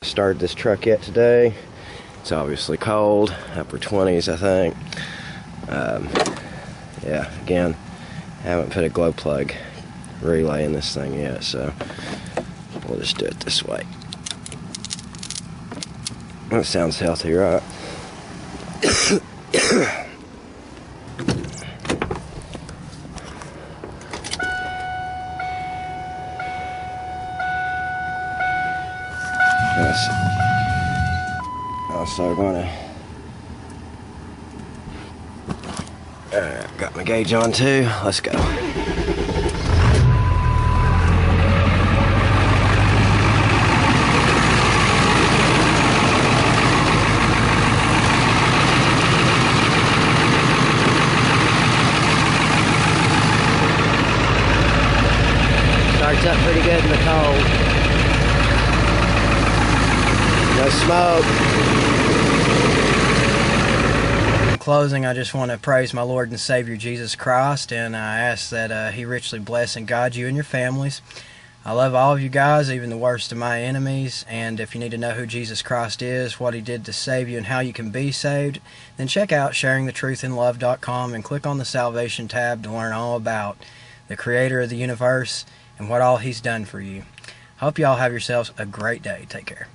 Started this truck yet today. It's obviously cold, upper 20s I think. Yeah, again, haven't put a glow plug relay in this thing yet, so we'll just do it this way. That sounds healthy, right? Also gonna got my gauge on too. Let's go. Starts up pretty good in the cold. No smoke. In closing, I just want to praise my Lord and Savior Jesus Christ, and I ask that He richly bless and guide you and your families. I love all of you guys, even the worst of my enemies, and if you need to know who Jesus Christ is, what He did to save you, and how you can be saved, then check out sharingthetruthinlove.com and click on the Salvation tab to learn all about the Creator of the universe and what all He's done for you. Hope you all have yourselves a great day. Take care.